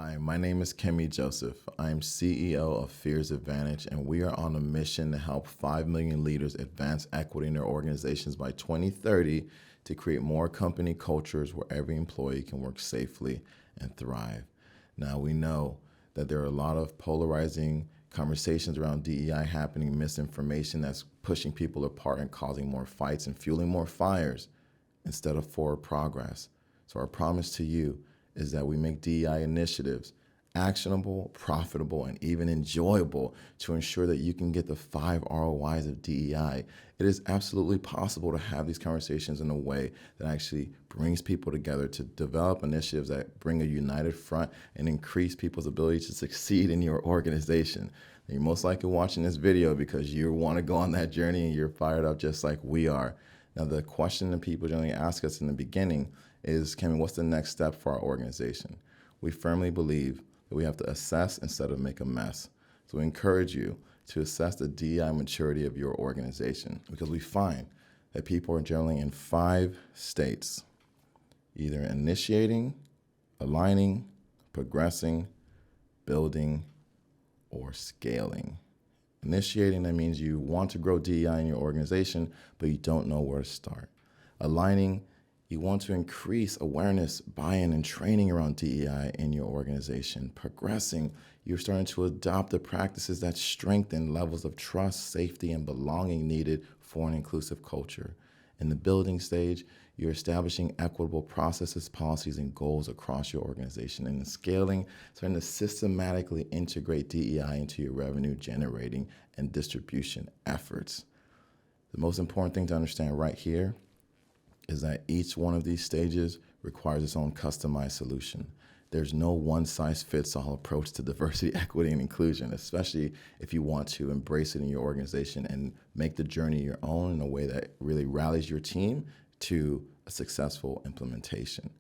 Hi, my name is Kemi Joseph. I'm CEO of F.E.A.R.S Advantage, and we are on a mission to help 5 million leaders advance equity in their organizations by 2030 to create more company cultures where every employee can work safely and thrive. Now, we know that there are a lot of polarizing conversations around DEI happening, misinformation that's pushing people apart and causing more fights and fueling more fires instead of forward progress. So our promise to you is that we make DEI initiatives actionable, profitable, and even enjoyable to ensure that you can get the 5 ROIs of DEI. It is absolutely possible to have these conversations in a way that actually brings people together to develop initiatives that bring a united front and increase people's ability to succeed in your organization. And you're most likely watching this video because you want to go on that journey and you're fired up just like we are. Now, the question that people generally ask us in the beginning is, Kevin, what's the next step for our organization? We firmly believe that we have to assess instead of make a mess. So we encourage you to assess the DEI maturity of your organization because we find that people are generally in 5 states, either initiating, aligning, progressing, building, or scaling. Initiating, that means you want to grow DEI in your organization, but you don't know where to start. Aligning, you want to increase awareness, buy-in, and training around DEI in your organization. Progressing, you're starting to adopt the practices that strengthen levels of trust, safety, and belonging needed for an inclusive culture. In the building stage, you're establishing equitable processes, policies, and goals across your organization. And in scaling, starting to systematically integrate DEI into your revenue generating and distribution efforts. The most important thing to understand right here is that each one of these stages requires its own customized solution. There's no one-size-fits-all approach to diversity, equity, and inclusion, especially if you want to embrace it in your organization and make the journey your own in a way that really rallies your team to a successful implementation.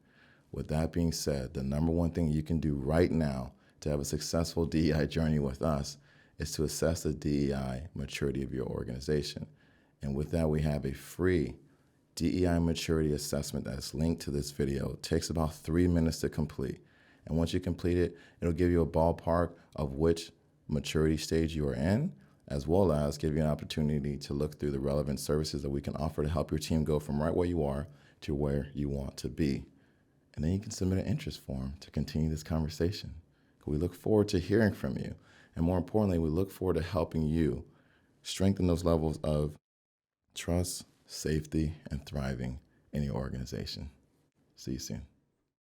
With that being said, the number one thing you can do right now to have a successful DEI journey with us is to assess the DEI maturity of your organization. And with that, we have a free DEI maturity assessment that's linked to this video. It takes about 3 minutes to complete. And once you complete it, it'll give you a ballpark of which maturity stage you are in, as well as give you an opportunity to look through the relevant services that we can offer to help your team go from right where you are to where you want to be. And then you can submit an interest form to continue this conversation. We look forward to hearing from you. And more importantly, we look forward to helping you strengthen those levels of trust, safety, and thriving in your organization. See you soon.